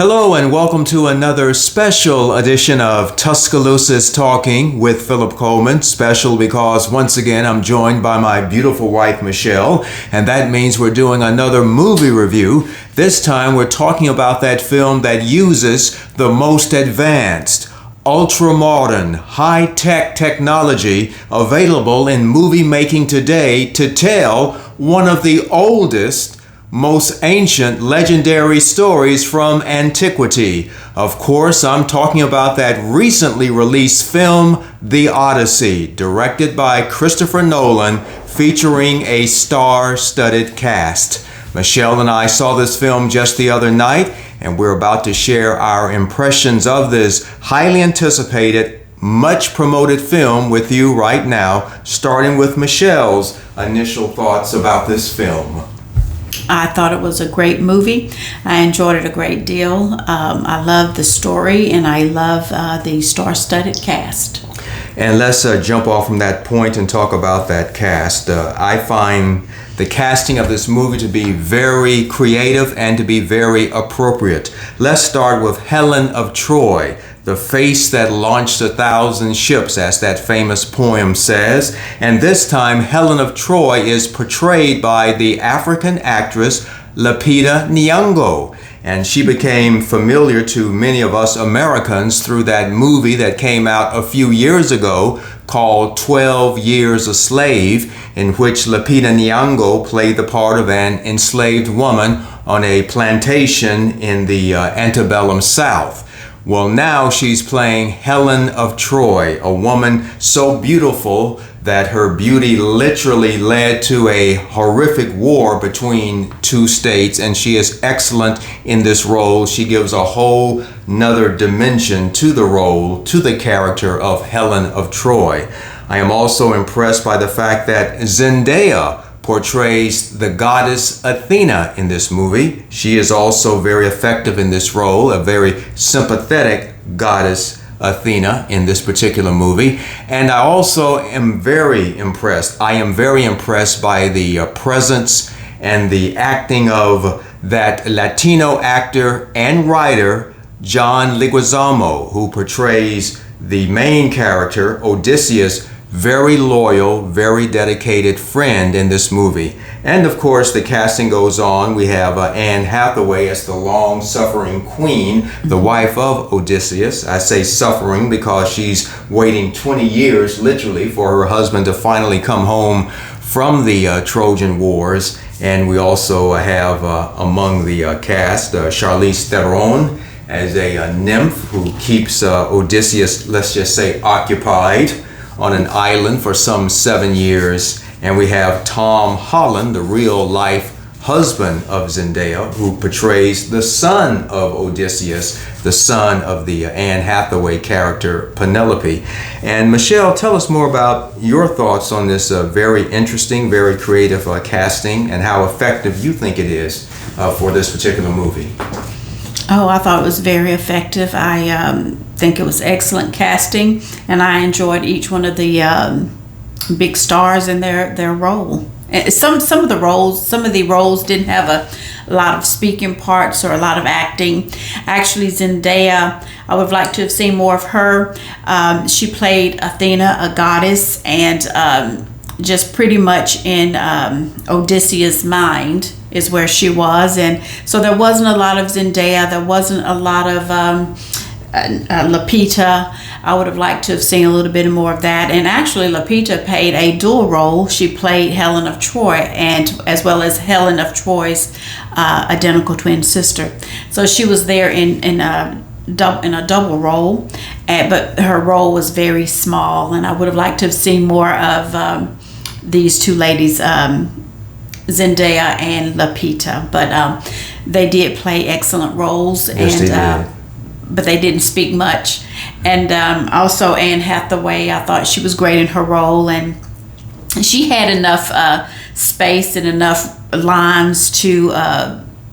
Hello and welcome to another special edition of Tuscaloosa's Talking with Philip Coleman. Special because once again I'm joined by my beautiful wife Michelle, and that means we're doing another movie review. This time we're talking about that film that uses the most advanced, ultra-modern, high-tech technology available in movie making today to tell one of the oldest, most ancient, legendary stories from antiquity. Of course, I'm talking about that recently released film, The Odyssey, directed by Christopher Nolan, featuring a star-studded cast. Michelle and I saw this film just the other night, and we're about to share our impressions of this highly anticipated, much promoted film with you right now, starting with Michelle's initial thoughts about this film. I thought it was a great movie. I enjoyed it a great deal. I love the story, and I love the star-studded cast. And let's jump off from that point and talk about that cast. I find the casting of this movie to be very creative and to be very appropriate. Let's start with Helen of Troy, the face that launched 1,000 ships, as that famous poem says. And this time, Helen of Troy is portrayed by the African actress Lupita Nyong'o. And she became familiar to many of us Americans through that movie that came out a few years ago called 12 Years a Slave, in which Lupita Nyong'o played the part of an enslaved woman on a plantation in the antebellum South. Well, now she's playing Helen of Troy, a woman so beautiful that her beauty literally led to a horrific war between two states, and she is excellent in this role. She gives a whole nother dimension to the role, to the character of Helen of Troy. I am also impressed by the fact that Zendaya portrays the goddess Athena in this movie. She is also very effective in this role, a very sympathetic goddess Athena in this particular movie. And I also am very impressed. I am very impressed by the presence and the acting of that Latino actor and writer, John Leguizamo, who portrays the main character, Odysseus, very loyal, very dedicated friend in this movie. And of course, the casting goes on. We have Anne Hathaway as the long-suffering queen, the wife of Odysseus. I say suffering because she's waiting 20 years, literally, for her husband to finally come home from the Trojan Wars. And we also have among the cast, Charlize Theron as a nymph who keeps Odysseus, let's just say, occupied on an island for some 7 years. And we have Tom Holland, the real-life husband of Zendaya, who portrays the son of Odysseus, the son of the Anne Hathaway character, Penelope. And Michelle, tell us more about your thoughts on this very interesting, very creative casting, and how effective you think it is for this particular movie. Oh, I thought it was very effective. I think it was excellent casting, and I enjoyed each one of the big stars in their role. Some of the roles didn't have a lot of speaking parts or a lot of acting. Actually, Zendaya, I would have liked to have seen more of her. She played Athena, a goddess, and just pretty much in Odysseus' mind is where she was, and so there wasn't a lot of Zendaya. There wasn't a lot of Lupita. I would have liked to have seen a little bit more of that. And actually, Lupita played a dual role. She played Helen of Troy, and as well as Helen of Troy's identical twin sister. So she was there in a double role, but her role was very small. And I would have liked to have seen more of these two ladies, Zendaya and Lupita, but they did play excellent roles. Yes, and they did. But they didn't speak much. And also Anne Hathaway, I thought she was great in her role, and she had enough space and enough lines to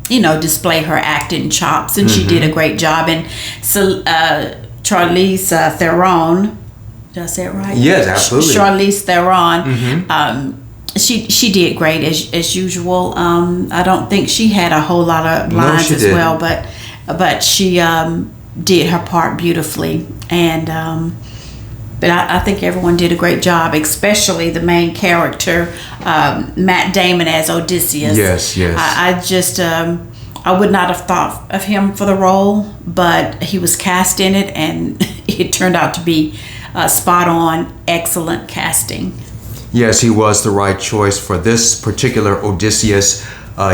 display her acting chops, and she did a great job. And so Charlize Theron, did I say it right? Yes, absolutely. Charlize Theron. She did great as usual. I don't think she had a whole lot of lines as well, but but she did her part beautifully. And but I think everyone did a great job, especially the main character, Matt Damon as Odysseus. Yes, yes. I just I would not have thought of him for the role, but he was cast in it, and it turned out to be spot on, excellent casting. Yes, he was the right choice for this particular Odysseus.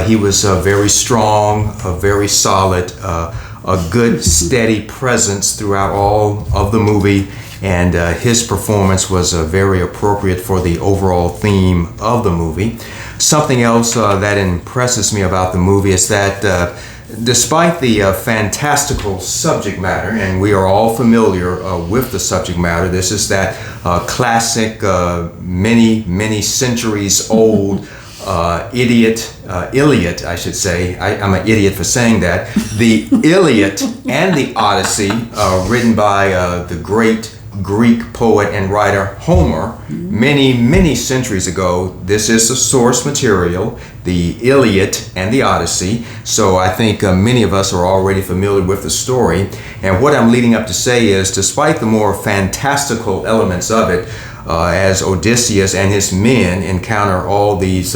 He was very strong, very solid, a good, steady presence throughout all of the movie, and his performance was very appropriate for the overall theme of the movie. Something else that impresses me about the movie is that despite the fantastical subject matter, and we are all familiar with the subject matter, this is that classic, many centuries old Iliad, I should say. I'm an idiot for saying that. The Iliad and the Odyssey, written by the great Greek poet and writer Homer many centuries ago. This is the source material, the Iliad and the Odyssey. So I think many of us are already familiar with the story. And what I'm leading up to say is, despite the more fantastical elements of it, as Odysseus and his men encounter all these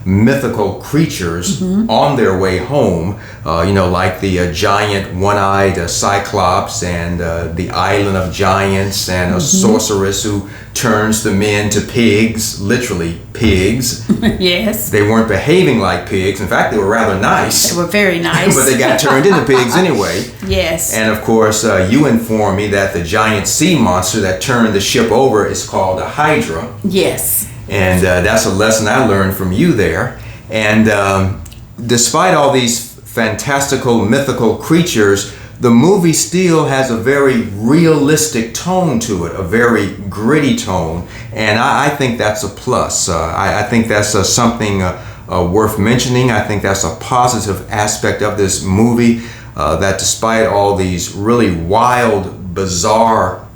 mythical creatures on their way home, like the giant one-eyed Cyclops and the island of giants and a sorceress who turns the men to pigs, literally pigs. Yes. They weren't behaving like pigs. In fact, they were rather nice. They were very nice. But they got turned into pigs anyway. Yes. And of course, you informed me that the giant sea monster that turned the ship over is called a Hydra. Yes. And that's a lesson I learned from you there. And despite all these fantastical, mythical creatures, the movie still has a very realistic tone to it, a very gritty tone. And I think that's a plus. I think that's something worth mentioning. I think that's a positive aspect of this movie, that despite all these really wild, bizarre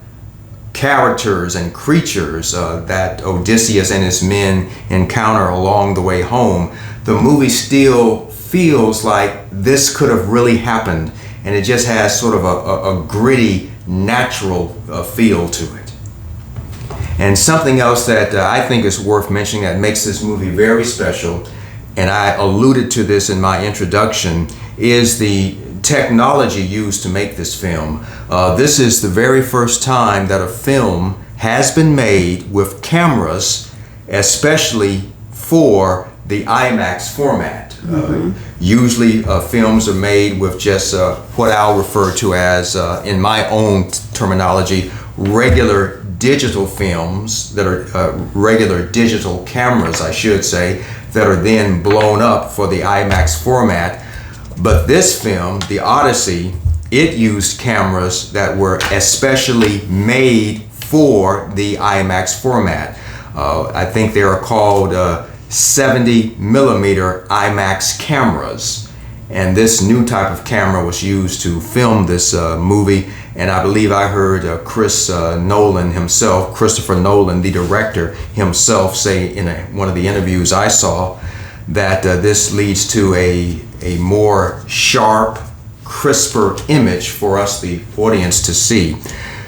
characters and creatures that Odysseus and his men encounter along the way home, the movie still feels like this could have really happened, and it just has sort of a gritty, natural feel to it. And something else that I think is worth mentioning that makes this movie very special, and I alluded to this in my introduction, is the technology used to make this film. This is the very first time that a film has been made with cameras, especially for the IMAX format. Usually films are made with just what I'll refer to as, in my own terminology, regular digital films that are regular digital cameras, I should say, that are then blown up for the IMAX format. But this film, the Odyssey, it used cameras that were especially made for the IMAX format. I think they are called 70 millimeter IMAX cameras. And this new type of camera was used to film this movie. And I believe I heard Christopher Nolan, the director himself, say in one of the interviews I saw that this leads to a more sharp, crisper image for us, the audience, to see.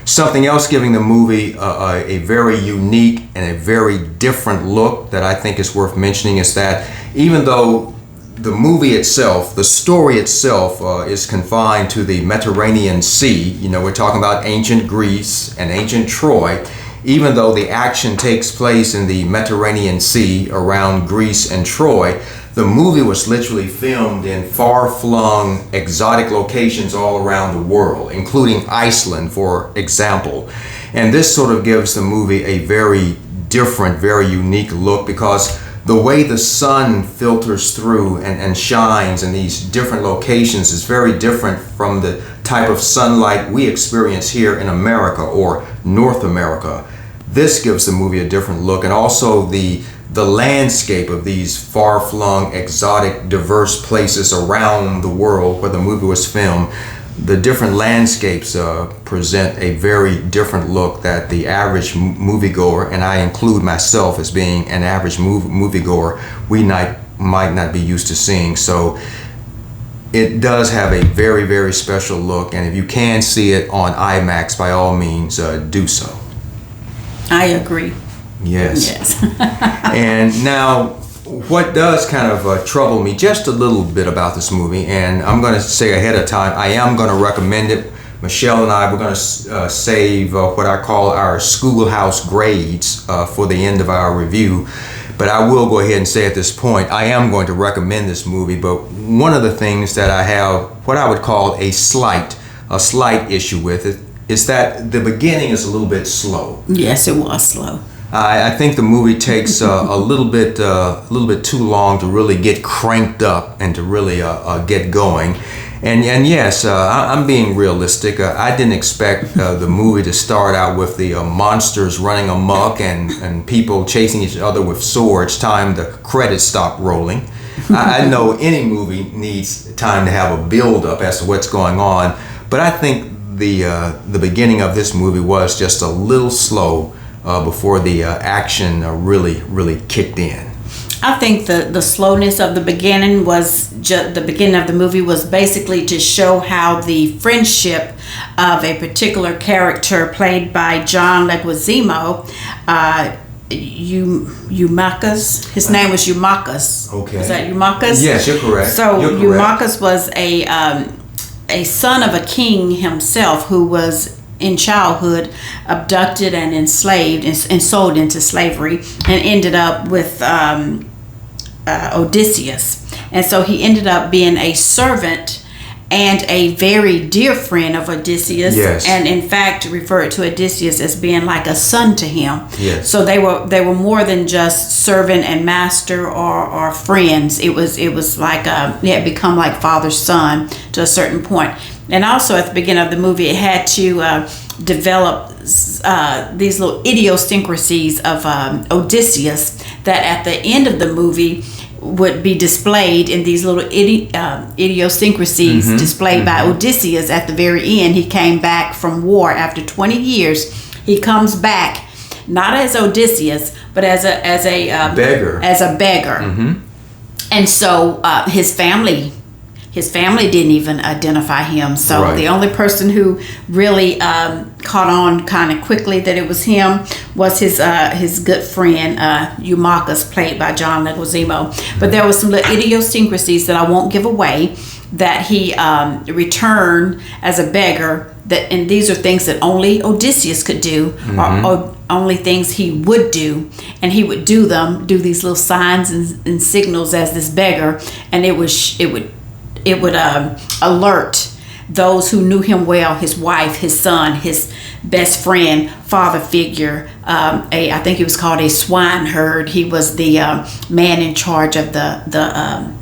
Something else giving the movie a very unique and a very different look that I think is worth mentioning is that even though the movie itself, the story itself, is confined to the Mediterranean Sea, we're talking about ancient Greece and ancient Troy, even though the action takes place in the Mediterranean Sea around Greece and Troy, the movie was literally filmed in far-flung, exotic locations all around the world, including Iceland, for example. And this sort of gives the movie a very different, very unique look, because the way the sun filters through and shines in these different locations is very different from the type of sunlight we experience here in America or North America. This gives the movie a different look, and also the landscape of these far-flung, exotic, diverse places around the world where the movie was filmed. The different landscapes present a very different look that the average moviegoer, and I include myself as being an average moviegoer, we might not be used to seeing. So it does have a very, very special look, and if you can see it on IMAX, by all means, do so. I agree. Yes. Yes. And now, what does kind of trouble me just a little bit about this movie, and I'm going to say ahead of time, I am going to recommend it. Michelle and I, we're going to save what I call our schoolhouse grades for the end of our review. But I will go ahead and say at this point, I am going to recommend this movie. But one of the things that I have, what I would call a slight issue with it, is that the beginning is a little bit slow. Yes, it was slow. I think the movie takes a little bit too long to really get cranked up and to really get going. And yes, I'm being realistic. I didn't expect the movie to start out with the monsters running amok and people chasing each other with swords. Time the credits stop rolling. I know any movie needs time to have a build-up as to what's going on, but I think the beginning of this movie was just a little slow before the action really kicked in. I think the slowness of the beginning was the beginning of the movie was basically to show how the friendship of a particular character played by John Leguizamo, Eumakis. His name was Eumakis. Okay. Is that Eumakis? Yes, you're correct. So you're correct. Eumakis was a son of a king himself who was in childhood abducted and enslaved and sold into slavery and ended up with Odysseus. And so he ended up being a servant and a very dear friend of Odysseus. Yes. And in fact referred to Odysseus as being like a son to him. Yes. So they were more than just servant and master or friends. It was like it had become like father son to a certain point. And also at the beginning of the movie, it had to develop these little idiosyncrasies of Odysseus that at the end of the movie would be displayed in these little idiosyncrasies displayed by Odysseus at the very end. He came back from war after 20 years. He comes back not as Odysseus, but as a beggar. As a beggar. And so his family didn't even identify him. So Right. the only person who really caught on kind of quickly that it was him was his good friend Eumakis, played by John Leguizamo. But there was some little idiosyncrasies that I won't give away, that he returned as a beggar. And these are things that only Odysseus could do, or only things he would do, and he would do these little signs and signals as this beggar, and it would alert those who knew him well, his wife, his son, his best friend, father figure. I think he was called a swineherd. He was the man in charge of the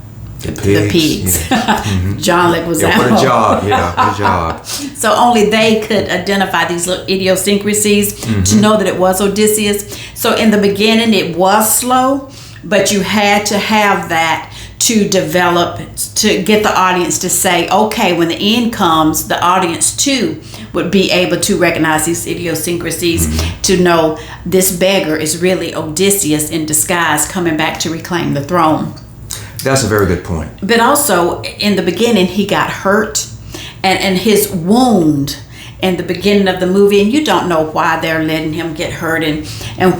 pigs. Yeah. John Leguizamo. Yeah, what a job! Yeah, what a job. So only they could identify these little idiosyncrasies to know that it was Odysseus. So in the beginning, it was slow, but you had to have that to develop, to get the audience to say, okay, when the end comes, the audience too would be able to recognize these idiosyncrasies, to know this beggar is really Odysseus in disguise coming back to reclaim the throne. That's a very good point. But also in the beginning, he got hurt, and his wound in the beginning of the movie, and you don't know why they're letting him get hurt, and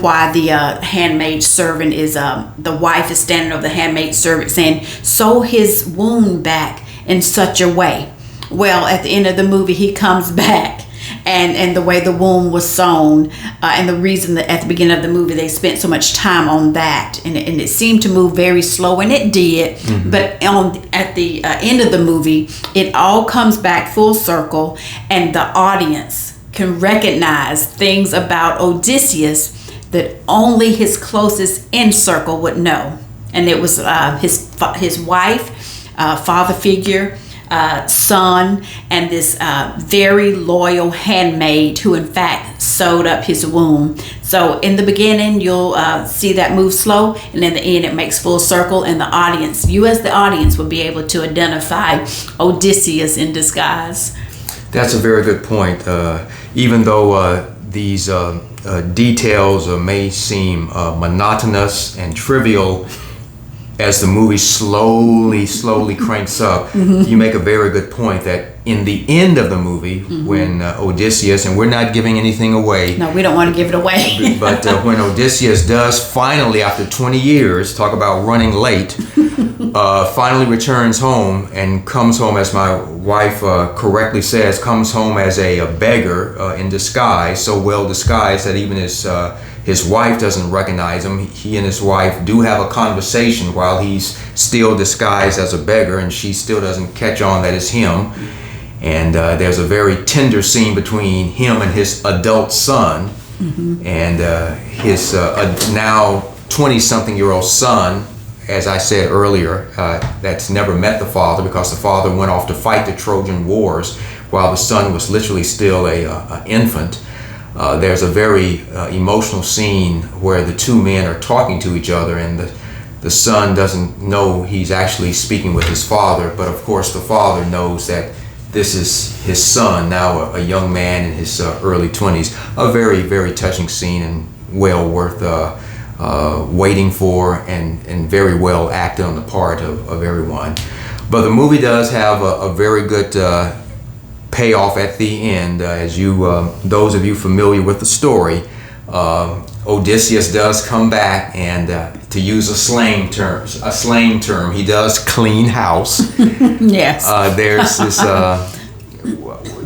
why the handmaid servant is the wife is standing over the handmaid servant saying, sew his wound back in such a way. Well, at the end of the movie, he comes back, and the way the wound was sewn, and the reason that at the beginning of the movie they spent so much time on that, and it seemed to move very slow, and it did. But at the end of the movie, it all comes back full circle, and the audience can recognize things about Odysseus that only his closest inner circle would know. And it was his wife, father figure, son, and this very loyal handmaid who in fact sewed up his wound. So in the beginning, you'll see that move slow, and in the end it makes full circle, and the audience, you as the audience, will be able to identify Odysseus in disguise. That's a very good point. Even though these details may seem monotonous and trivial, as the movie slowly cranks up, you make a very good point that in the end of the movie, when Odysseus, and we're not giving anything away. No, we don't want to give it away. But when Odysseus does finally, after 20 years, talk about running late, finally returns home and comes home, as my wife correctly says, comes home as a beggar in disguise, so well disguised that even his wife doesn't recognize him. He and his wife do have a conversation while he's still disguised as a beggar, and she still doesn't catch on that it's him. And there's a very tender scene between him and his adult son, and his now 20-something-year-old son, as I said earlier, that's never met the father because the father went off to fight the Trojan Wars while the son was literally still an infant. There's a very emotional scene where the two men are talking to each other, and the son doesn't know he's actually speaking with his father, but of course the father knows that this is his son, now a young man in his early 20s. A very, very touching scene and well worth waiting for, and very well acted on the part of everyone. But the movie does have a very good payoff at the end. As those of you familiar with the story, Odysseus does come back, and to use a slang term, he does clean house. Yes.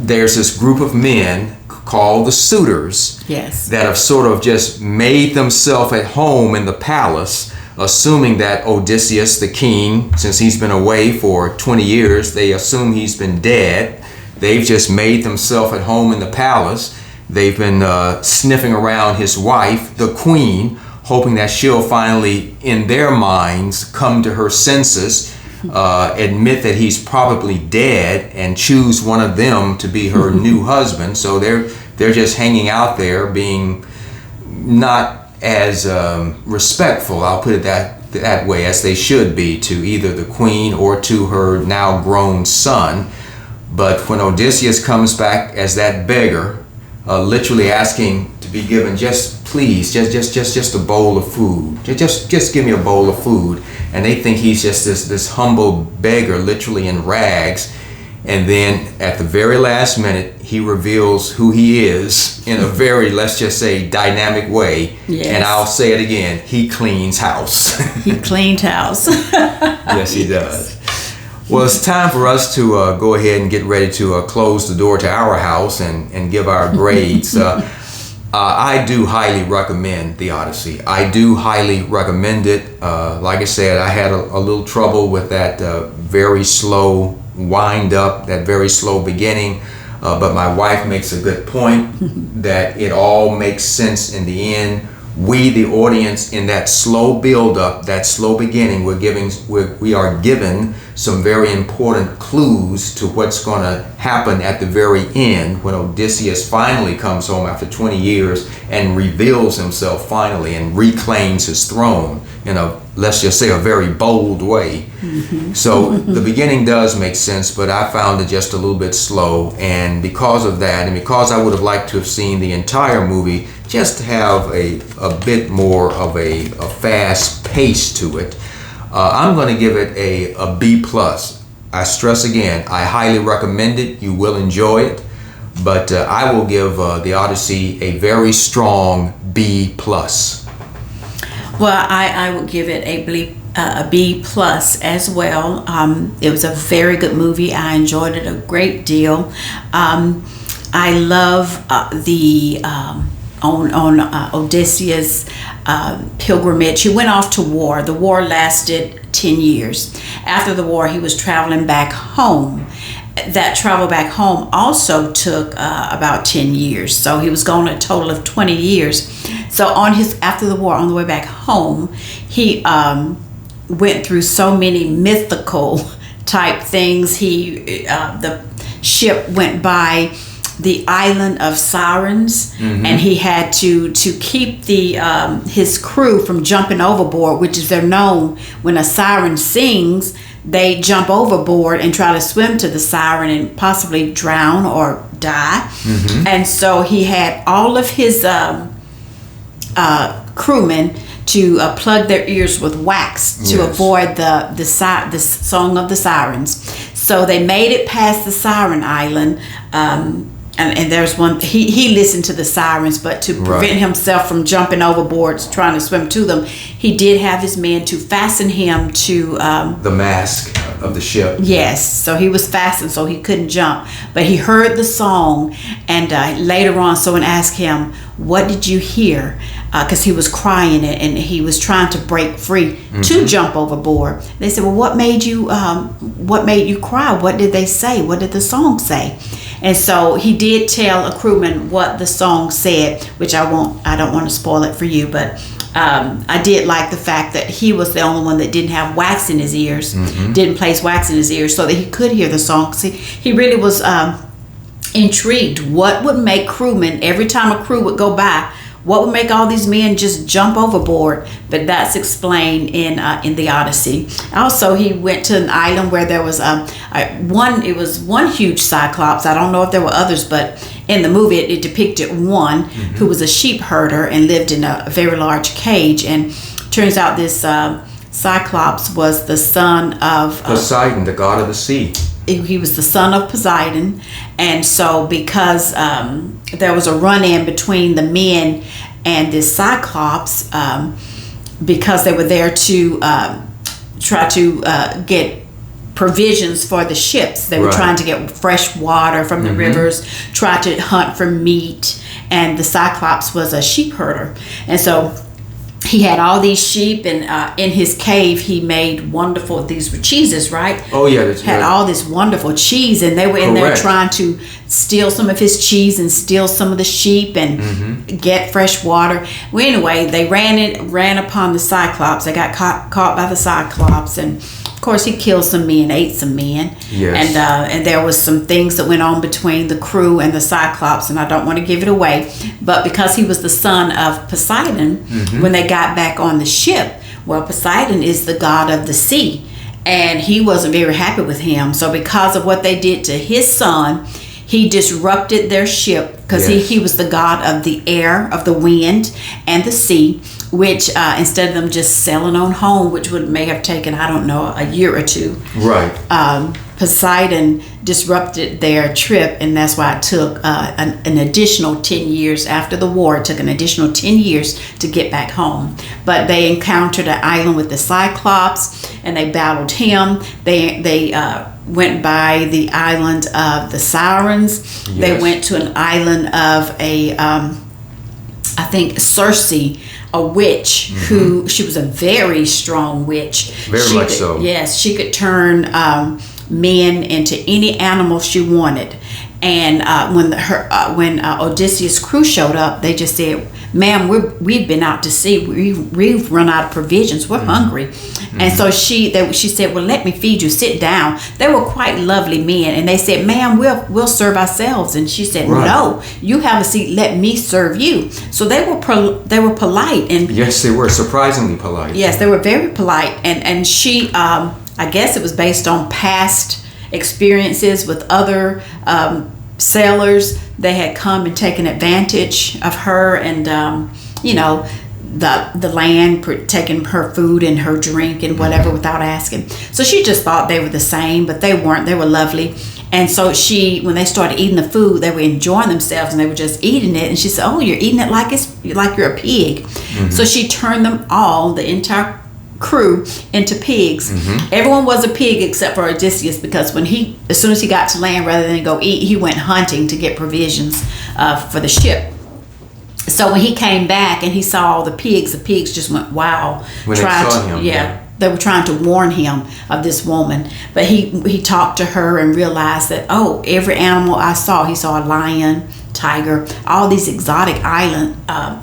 There's this group of men called the suitors. Yes. That have sort of just made themselves at home in the palace, assuming that Odysseus, the king, since he's been away for 20 years, they assume he's been dead. They've just made themselves at home in the palace. They've been sniffing around his wife, the queen, hoping that she'll finally, in their minds, come to her senses, admit that he's probably dead, and choose one of them to be her new husband. So they're just hanging out there, being not as respectful, I'll put it that way, as they should be to either the queen or to her now grown son. But when Odysseus comes back as that beggar, literally asking to be given just a bowl of food, just give me a bowl of food, and they think he's just this humble beggar, literally in rags. And then at the very last minute, he reveals who he is in a very, let's just say, dynamic way. Yes. And I'll say it again, he cleans house. He cleaned house. Yes, he does. Well, it's time for us to go ahead and get ready to close the door to our house and give our grades. I do highly recommend the Odyssey. I do highly recommend it. Like I said, I had a little trouble with that very slow wind up, that very slow beginning. But my wife makes a good point that it all makes sense in the end. We, the audience, in that slow build up, that slow beginning, we are given some very important clues to what's going to happen at the very end when Odysseus finally comes home after 20 years and reveals himself finally and reclaims his throne in a, let's just say, a very bold way. So the beginning does make sense, but I found it just a little bit slow, and because of that, and because I would have liked to have seen the entire movie just to have a bit more of a fast pace to it, I'm going to give it a B+. I stress again, I highly recommend it. You will enjoy it, but I will give the Odyssey a very strong B+. Well, I would give it a B+ as well. It was a very good movie. I enjoyed it a great deal. I love the on Odysseus' pilgrimage. He went off to war. The war lasted 10 years. After the war, he was traveling back home. That travel back home also took about 10 years. So he was gone a total of 20 years. So after the war, on the way back home, he went through so many mythical type things. The ship went by the island of sirens, and he had to keep his crew from jumping overboard, which is they're known when a siren sings, they jump overboard and try to swim to the siren and possibly drown or die. And so he had all of his crewmen to plug their ears with wax to Yes. avoid the song of the sirens. So they made it past the Siren Island. And there's one, he listened to the sirens, but to prevent himself from jumping overboard, trying to swim to them, he did have his men to fasten him to the mast of the ship. Yes, so he was fastened so he couldn't jump. But he heard the song, and later on someone asked him, "What did you hear?" Because he was crying and he was trying to break free to jump overboard. They said, "Well, what made you cry? What did they say? What did the song say?" And so he did tell a crewman what the song said, which I don't want to spoil it for you, but I did like the fact that he was the only one that didn't have wax in his ears, didn't place wax in his ears so that he could hear the song. See, he really was intrigued. What would make crewmen, every time a crew would go by, what would make all these men just jump overboard? But that's explained in the Odyssey. Also, he went to an island where there was one huge cyclops. I don't know if there were others, but in the movie it depicted one who was a sheep herder and lived in a very large cage. And turns out this cyclops was the son of Poseidon, the god of the sea. He was the son of Poseidon, and so because there was a run-in between the men and this cyclops, because they were there to try to get provisions for the ships. They were trying to get fresh water from the rivers, try to hunt for meat, and the cyclops was a sheep herder. And so he had all these sheep, and in his cave he made these were cheeses, right? Oh yeah, that's had all this wonderful cheese, and they were in there trying to steal some of his cheese and steal some of the sheep and get fresh water. Well, anyway, they ran upon the cyclops. They got caught by the cyclops, and of course he killed some men, ate some men. Yes. And there was some things that went on between the crew and the cyclops, and I don't want to give it away, but because he was the son of Poseidon, when they got back on the ship, well, Poseidon is the god of the sea, and he wasn't very happy with him. So because of what they did to his son, he disrupted their ship, because he was the god of the air, of the wind, and the sea, which instead of them just sailing on home, which may have taken, I don't know, a year or two. Right. Poseidon disrupted their trip, and that's why it took an additional 10 years after the war. It took an additional 10 years to get back home. But they encountered an island with the Cyclops, and they battled him. They went by the island of the Sirens. Yes. They went to an island of I think Circe, a witch, who she was a very strong witch. Very much so. Yes, she could turn men into any animal she wanted. And when Odysseus' crew showed up, they just said, "Ma'am, we've been out to sea. We've run out of provisions. We're hungry." And so she said, "Well, let me feed you. Sit down." They were quite lovely men, and they said, "Ma'am, we'll serve ourselves." And she said, "No, you have a seat. Let me serve you." So they were polite, and yes, they were surprisingly polite. Yes, they were very polite, and she, I guess it was based on past experiences with other sailors. They had come and taken advantage of her, and the land, taking her food and her drink and whatever without asking. So she just thought they were the same, but they weren't. They were lovely. And so when they started eating the food, they were enjoying themselves, and they were just eating it. And she said, "Oh, you're eating it like you're a pig." So she turned them all, the entire crew, into pigs. Everyone was a pig except for Odysseus, because as soon as he got to land, rather than go eat, he went hunting to get provisions for the ship. So when he came back and he saw all the pigs just went wow. When they saw him, they were trying to warn him of this woman, but he talked to her and realized that, oh, every animal I saw, he saw a lion, tiger, all these exotic island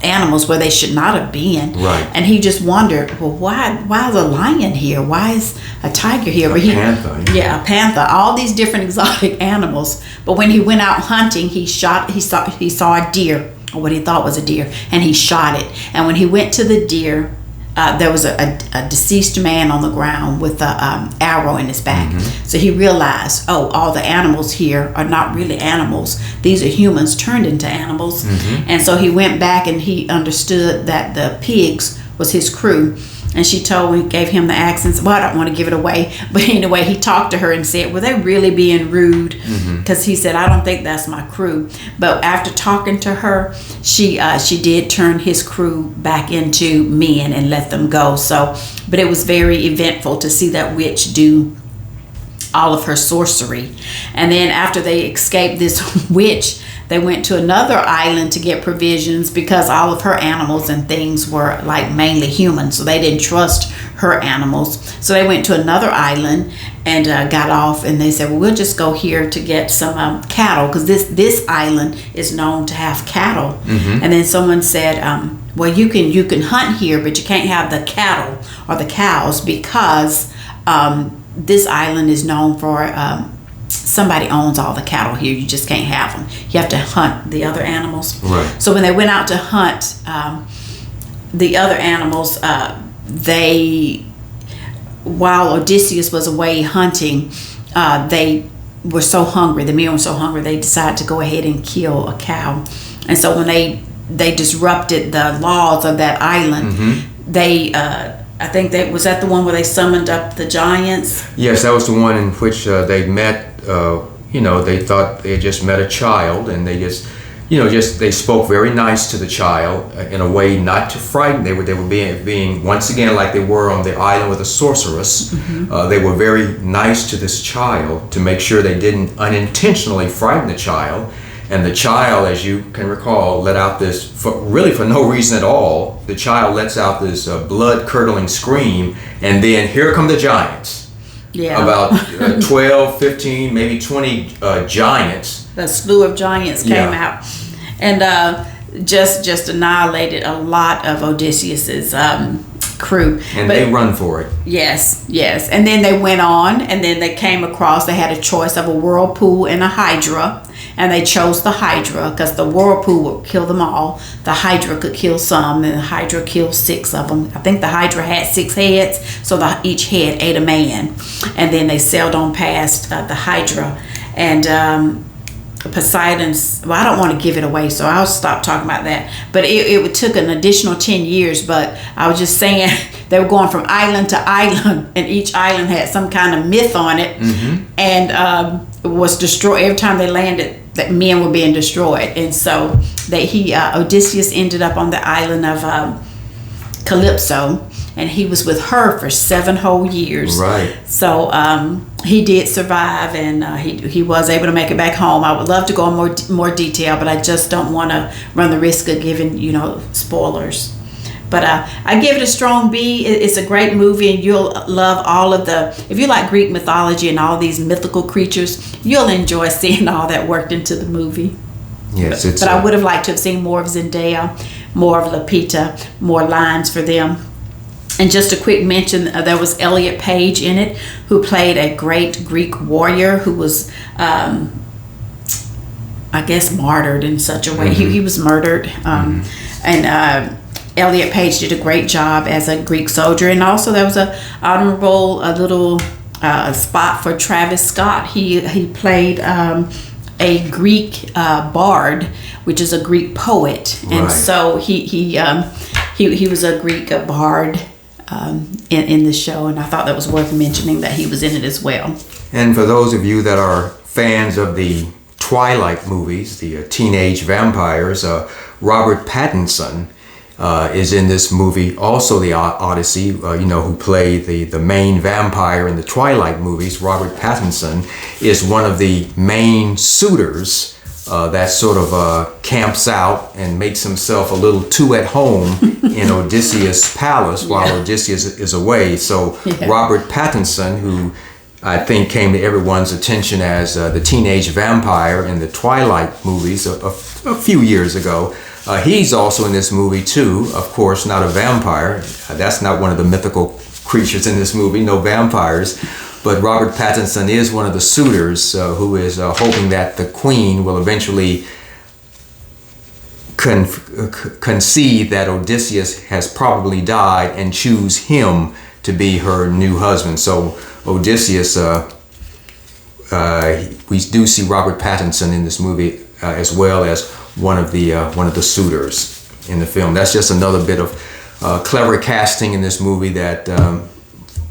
animals where they should not have been. Right. And he just wondered, well, why is a lion here? Why is a tiger here? A panther. Yeah, a panther. All these different exotic animals. But when he went out hunting, he saw a deer, or what he thought was a deer, and he shot it. And when he went to the deer, there was a deceased man on the ground with an arrow in his back. So he realized, oh, all the animals here are not really animals. These are humans turned into animals. And so he went back and he understood that the pigs was his crew. And she gave him the accents. Well, I don't want to give it away, but anyway, he talked to her and said, "Were they really being rude?" Because he said, "I don't think that's my crew." But after talking to her, she did turn his crew back into men and let them go. So, but it was very eventful to see that witch do all of her sorcery. And then after they escaped this witch, they went to another island to get provisions because all of her animals and things were like mainly human, so they didn't trust her animals. So they went to another island and got off, and they said, "Well, we'll just go here to get some cattle because this island is known to have cattle." And then someone said, "Well, you can hunt here, but you can't have the cattle or the cows because this island is known for." Somebody owns all the cattle here. You just can't have them. You have to hunt the other animals. Right. So when they went out to hunt the other animals, while Odysseus was away hunting, they were so hungry. The men were so hungry they decided to go ahead and kill a cow. And so when they disrupted the laws of that island, they I think was that the one where they summoned up the giants? Yes, that was the one in which they met. They thought they had just met a child, and they they spoke very nice to the child in a way not to frighten. They were being once again like they were on the island with a sorceress. They were very nice to this child to make sure they didn't unintentionally frighten the child. And the child, as you can recall, let out this, for no reason at all, the child lets out this blood-curdling scream, and then here come the giants. Yeah. About 12, 15, maybe 20 giants. The slew of giants came out and just annihilated a lot of Odysseus's crew. And they run for it. Yes. And then they went on, and then they came across, they had a choice of a whirlpool and a hydra. And they chose the hydra because the whirlpool would kill them all. The hydra could kill some, and the hydra killed 6 of them. I think the hydra had 6 heads, so each head ate a man. And then they sailed on past the hydra. And Poseidon's, well, I don't want to give it away, so I'll stop talking about that. But it took an additional 10 years, but I was just saying they were going from island to island, and each island had some kind of myth on it. And was destroyed every time they landed. That men were being destroyed, and so Odysseus ended up on the island of Calypso, and he was with her for 7 whole years. Right. So he did survive, and he was able to make it back home. I would love to go in more detail, but I just don't want to run the risk of giving spoilers. But I give it a strong B. It's a great movie, and you'll love all of if you like Greek mythology and all these mythical creatures, you'll enjoy seeing all that worked into the movie. Yes, but I would have liked to have seen more of Zendaya, more of Lupita, more lines for them. And just a quick mention, there was Elliot Page in it, who played a great Greek warrior who was, I guess, martyred in such a way. He was murdered. And Elliot Page did a great job as a Greek soldier. And also there was a little spot for Travis Scott. He played a Greek bard, which is a Greek poet. And so he was a Greek bard in the show, and I thought that was worth mentioning that he was in it as well. And for those of you that are fans of the Twilight movies, the teenage vampires, Robert Pattinson is in this movie, also the Odyssey, who played the main vampire in the Twilight movies. Robert Pattinson is one of the main suitors that sort of camps out and makes himself a little too at home in Odysseus' palace while Odysseus is away. So Robert Pattinson, who I think came to everyone's attention as the teenage vampire in the Twilight movies a few years ago, he's also in this movie too. Of course, not a vampire. That's not one of the mythical creatures in this movie, no vampires. But Robert Pattinson is one of the suitors who is hoping that the queen will eventually concede that Odysseus has probably died and choose him to be her new husband. So Odysseus, we do see Robert Pattinson in this movie as well as one of the suitors in the film. That's just another bit of clever casting in this movie that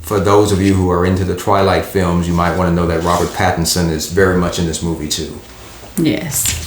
for those of you who are into the Twilight films, you might want to know that Robert Pattinson is very much in this movie too. Yes.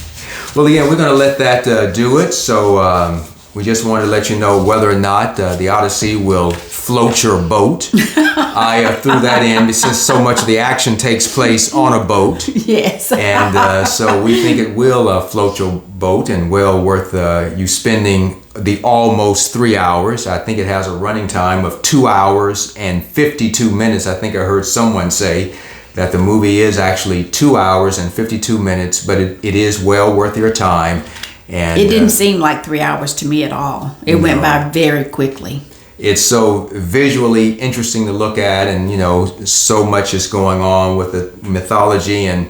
Well, again, we're going to let that do it. So we just wanted to let you know whether or not the Odyssey will float your boat. I threw that in since so much of the action takes place on a boat. Yes. And so we think it will float your boat and well worth you spending the almost 3 hours. I think it has a running time of 2 hours and 52 minutes. I think I heard someone say that the movie is actually 2 hours and 52 minutes, but it is well worth your time. And it didn't seem like 3 hours to me at all. It went by very quickly. It's so visually interesting to look at, and so much is going on with the mythology, and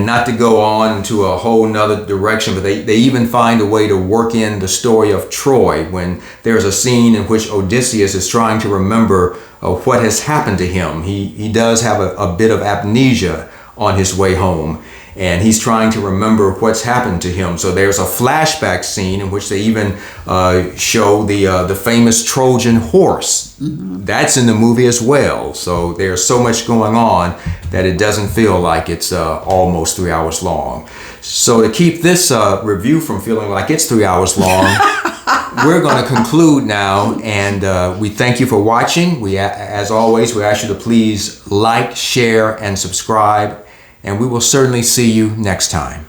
not to go on into a whole nother direction, but they even find a way to work in the story of Troy when there's a scene in which Odysseus is trying to remember what has happened to him. He does have a bit of amnesia on his way home, and he's trying to remember what's happened to him. So there's a flashback scene in which they even show the famous Trojan horse. Mm-hmm. That's in the movie as well. So there's so much going on that it doesn't feel like it's almost 3 hours long. So to keep this review from feeling like it's 3 hours long, we're going to conclude now, and we thank you for watching. As always, we ask you to please like, share, and subscribe. And we will certainly see you next time.